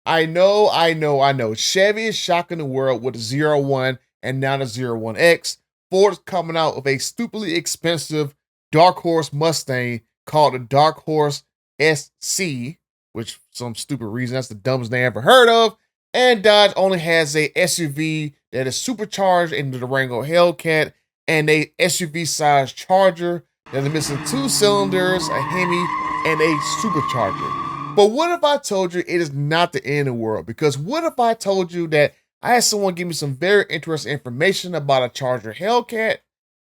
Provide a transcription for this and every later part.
I know. Chevy is shocking the world with the 01 and now the 01X. Ford's coming out with a stupidly expensive Dark Horse Mustang called the Dark Horse SC, which for some stupid reason, that's the dumbest name I ever heard of. And Dodge only has a SUV that is supercharged into the Durango Hellcat and a SUV-sized Charger that is missing 2 cylinders, a Hemi, and a supercharger. But what if I told you it is not the end of the world? Because what if I told you that I had someone give me some very interesting information about a Charger Hellcat,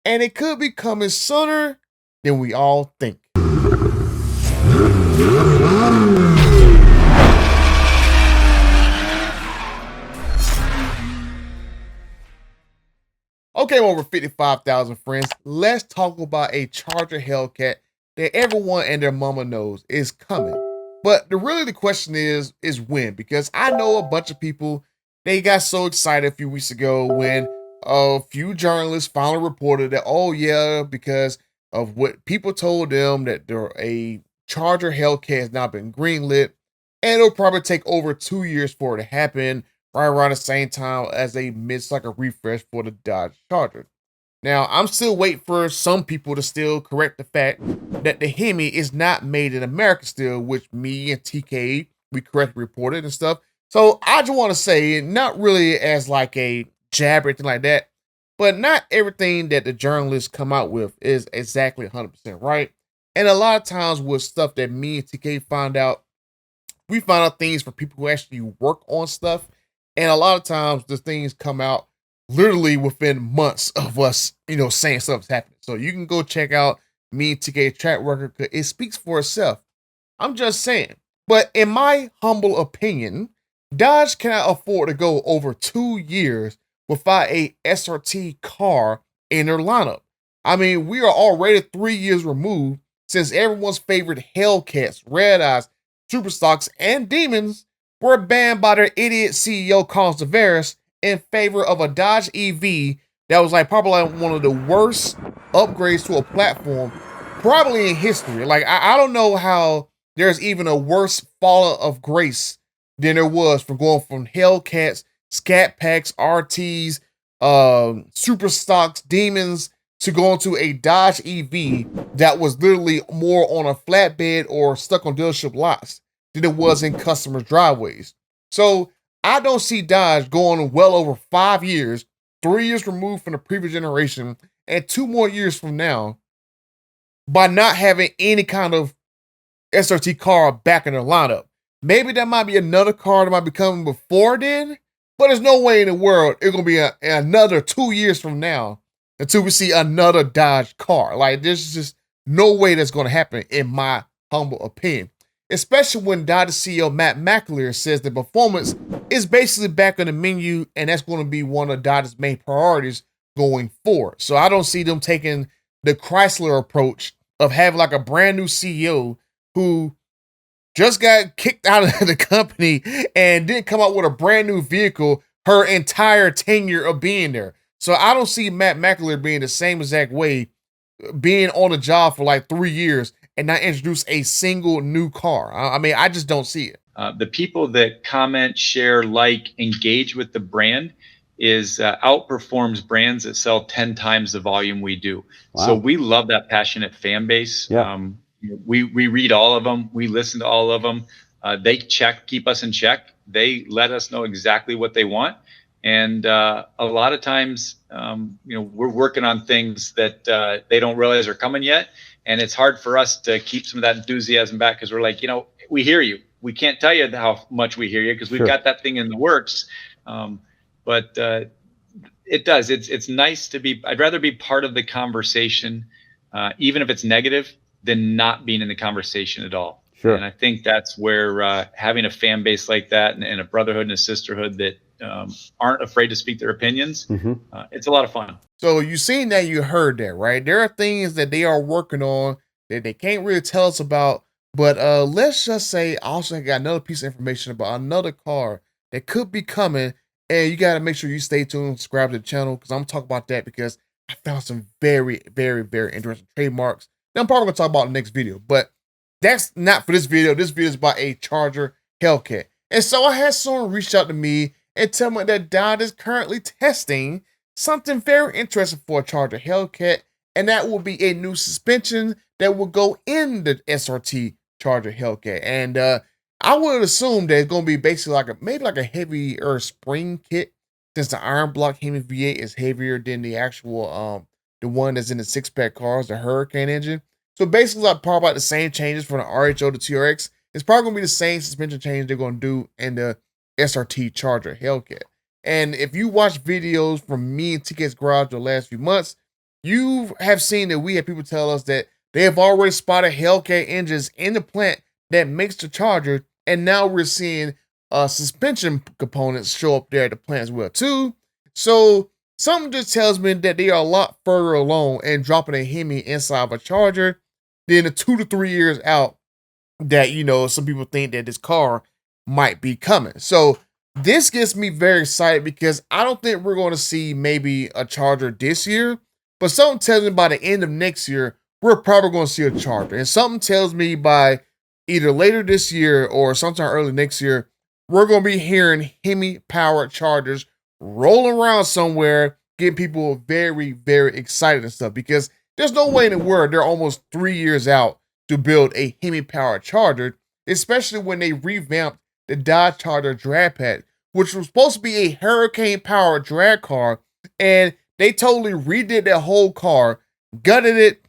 and it could be coming sooner than we all think. Okay, over 55,000 friends, let's talk about a Charger Hellcat that everyone and their mama knows is coming. But the question is when? Because I know a bunch of people, they got so excited a few weeks ago when a few journalists finally reported that, oh yeah, because of what people told them that a Charger Hellcat has not been greenlit, and it'll probably take over 2 years for it to happen, right around the same time as a mid-cycle refresh for the Dodge Charger. Now, I'm still waiting for some people to still correct the fact that the Hemi is not made in America still, which me and TK, we correctly reported and stuff. So I just want to say, not really as like a jab or anything like that, but not everything that the journalists come out with is exactly 100% right. And a lot of times with stuff that me and TK find out, we find out things from people who actually work on stuff. And a lot of times the things come out literally within months of us, saying stuff's happening. So you can go check out me and TK track record because it speaks for itself. I'm just saying. But in my humble opinion, Dodge cannot afford to go over 2 years without a SRT car in their lineup. I mean, we are already 3 years removed since everyone's favorite Hellcats, Red Eyes, Superstocks, and Demons were banned by their idiot CEO, Carlos Tavares, in favor of a Dodge EV that was probably one of the worst upgrades to a platform probably in history. I don't know how there's even a worse fall of grace than there was from going from Hellcats, Scat Packs, RTs, Super Stocks, Demons to going to a Dodge EV that was literally more on a flatbed or stuck on dealership lots than it was in customers' driveways. So I don't see Dodge going well over 5 years, 3 years removed from the previous generation, and 2 more years from now by not having any kind of SRT car back in their lineup. Maybe that might be another car that might be coming before then, but there's no way in the world it's going to be another 2 years from now until we see another Dodge car. There's just no way that's going to happen, in my humble opinion. Especially when Dodge CEO Matt McAleer says the performance is basically back on the menu, and that's going to be one of Dodge's main priorities going forward. So I don't see them taking the Chrysler approach of having a brand new CEO who just got kicked out of the company and didn't come out with a brand new vehicle her entire tenure of being there. So I don't see Matt McAleer being the same exact way, being on the job for 3 years and not introduce a single new car. I mean, I just don't see it. The people that comment, share, engage with the brand is outperforms brands that sell 10 times the volume we do. Wow. So we love that passionate fan base. Yeah. We read all of them. We listen to all of them. They keep us in check. They let us know exactly what they want. And a lot of times, we're working on things that they don't realize are coming yet. And it's hard for us to keep some of that enthusiasm back because we're we hear you. We can't tell you how much we hear you because we've got that thing in the works. But it does. It's nice to be. I'd rather be part of the conversation, even if it's negative, than not being in the conversation at all. Sure. And I think that's where having a fan base like that and a brotherhood and a sisterhood that aren't afraid to speak their opinions, it's a lot of fun. So you seen that, you heard that, right? There are things that they are working on that they can't really tell us about. But let's just say I also got another piece of information about another car that could be coming. And you got to make sure you stay tuned, subscribe to the channel, because I'm going to talk about that because I found some very, very, very interesting trademarks that I'm probably going to talk about in the next video. But that's not for this video. This video is about a Charger Hellcat. And so I had someone reach out to me and tell me that Dodge is currently testing something very interesting for a Charger Hellcat, and that will be a new suspension that will go in the SRT Charger Hellcat. And I would assume that it's going to be basically like maybe like a heavier spring kit, since the iron block Hemi V8 is heavier than the actual the one that's in the six-pack cars, the Hurricane engine. So basically, like probably about the same changes from the RHO to TRX. It's probably gonna be the same suspension change they're gonna do in the SRT Charger Hellcat. And if you watch videos from me and TK's Garage the last few months, you have seen that we have people tell us that they have already spotted Hellcat engines in the plant that makes the Charger, and now we're seeing suspension components show up there at the plant as well too. So something just tells me that they are a lot further along and dropping a Hemi inside of a Charger than the 2 to 3 years out that, you know, some people think that this car might be coming. So this gets me very excited because I don't think we're going to see maybe a Charger this year, but something tells me by the end of next year, we're probably going to see a Charger. And something tells me by either later this year or sometime early next year, we're going to be hearing Hemi powered Chargers rolling around somewhere, getting people very, very excited and stuff, because there's no way in the world they're almost 3 years out to build a Hemi powered Charger, especially when they revamped the Dodge Charger drag pack, which was supposed to be a Hurricane powered drag car, and they totally redid that whole car, gutted it,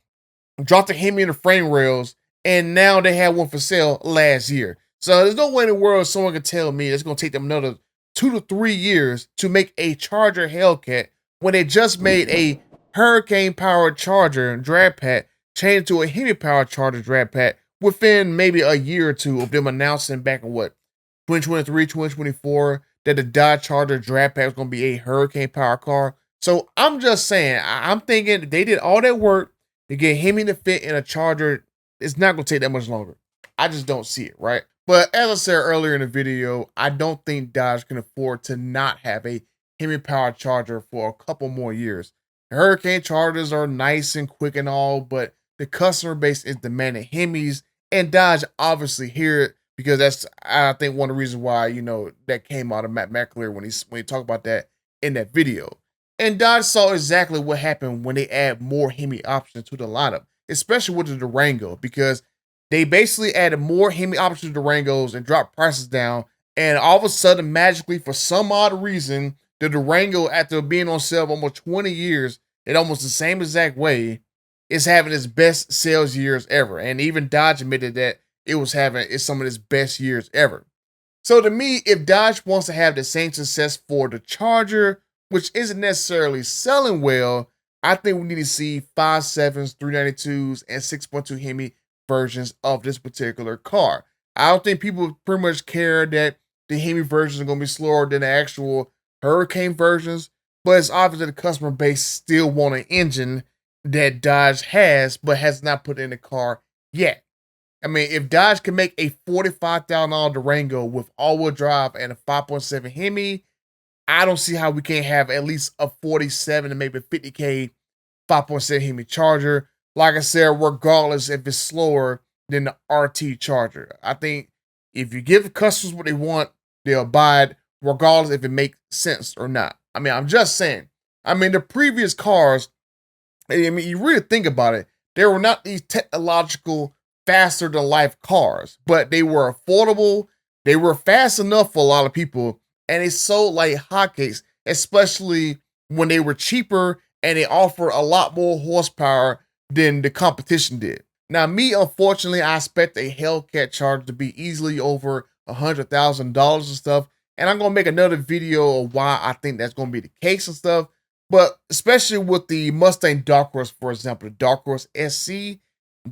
dropped the Hemi in the frame rails, and now they had one for sale last year. So there's no way in the world someone can tell me it's going to take them another 2 to 3 years to make a Charger Hellcat when they just made a Hurricane powered Charger drag pack change to a Hemi powered Charger drag pack within maybe a year or two of them announcing back in 2023, 2024, that the Dodge Charger drag pack was going to be a Hurricane powered car. So I'm just saying, I'm thinking they did all that work to get Hemi to fit in a Charger. It's not going to take that much longer. I just don't see it, right? But as I said earlier in the video, I don't think Dodge can afford to not have a Hemi powered Charger for a couple more years. The Hurricane Chargers are nice and quick and all, but the customer base is demanding Hemis, and Dodge obviously hear it, because that's, I think, one of the reasons why, you know, that came out of McAleer when he talked about that in that video. And Dodge saw exactly what happened when they add more Hemi options to the lineup, especially with the Durango, because they basically added more Hemi options to Durangos and dropped prices down, and all of a sudden, magically, for some odd reason, the Durango, after being on sale for almost 20 years in almost the same exact way, is having its best sales years ever. And even Dodge admitted that it's some of its best years ever. So to me, if Dodge wants to have the same success for the Charger, which isn't necessarily selling well, I think we need to see 5.7s, 392s, and 6.2 Hemi versions of this particular car. I don't think people pretty much care that the Hemi versions are going to be slower than the actual Hurricane versions, but it's obvious that the customer base still want an engine that Dodge has, but has not put in the car yet. I mean, if Dodge can make a $45,000 Durango with all-wheel drive and a 5.7 Hemi, I don't see how we can't have at least a 47 and maybe 50K 5.7 Hemi Charger. Like I said, regardless if it's slower than the RT Charger. I think if you give customers what they want, they'll buy it, regardless if it makes sense or not. I mean, I'm just saying. I mean, the previous cars, I mean, you really think about it, they were not these technological, faster than life cars, but they were affordable. They were fast enough for a lot of people, and they sold like hotcakes, especially when they were cheaper and they offered a lot more horsepower than the competition did. Now, me, unfortunately, I expect a Hellcat Charger to be easily over $100,000 and stuff, and I'm going to make another video of why I think that's going to be the case and stuff. But especially with the Mustang Dark Horse, for example, the Dark Horse SC,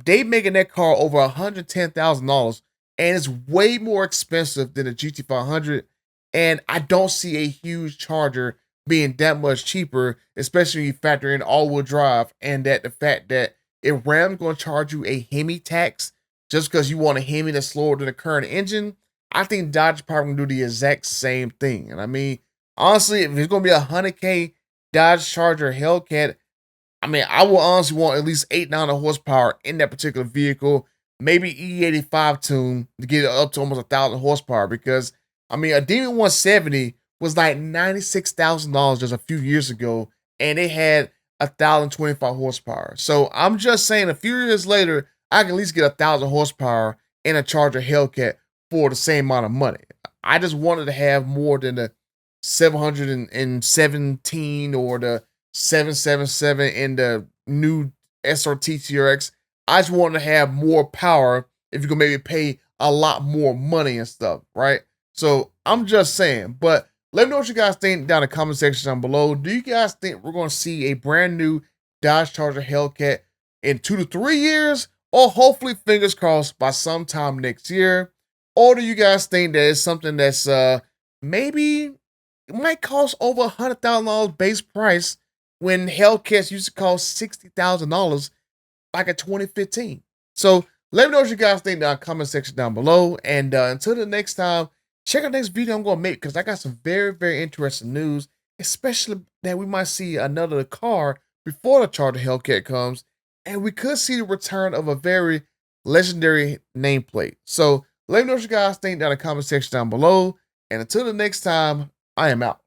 they making that car over $110,000, and it's way more expensive than the GT500. And I don't see a huge Charger being that much cheaper, especially when you factor in all-wheel drive and that the fact that if Ram's going to charge you a Hemi tax just because you want a Hemi that's slower than the current engine, I think Dodge is probably going to do the exact same thing. And I mean, honestly, if it's going to be a 100K Dodge Charger Hellcat, I mean, I will honestly want at least 800 horsepower in that particular vehicle, maybe E85 tune to get it up to almost 1,000 horsepower, because I mean, a Demon 170 was like $96,000 just a few years ago, and it had 1,025 horsepower. So I'm just saying, a few years later, I can at least get 1,000 horsepower in a Charger Hellcat for the same amount of money. I just wanted to have more than the 717 or the 777 in the new SRT TRX. I just wanted to have more power if you can maybe pay a lot more money and stuff, right? So I'm just saying, but let me know what you guys think down in the comment section down below. Do you guys think we're going to see a brand new Dodge Charger Hellcat in 2 to 3 years, or hopefully, fingers crossed, by sometime next year? Or do you guys think that it's something that's maybe it might cost over $100,000 base price when Hellcats used to cost $60,000 back in 2015? So let me know what you guys think down in the comment section down below. And until the next time, check out the next video I'm going to make, because I got some very, very interesting news, especially that we might see another car before the Charger Hellcat comes, and we could see the return of a very legendary nameplate. So let me know what you guys think down in the comment section down below. And until the next time, I am out.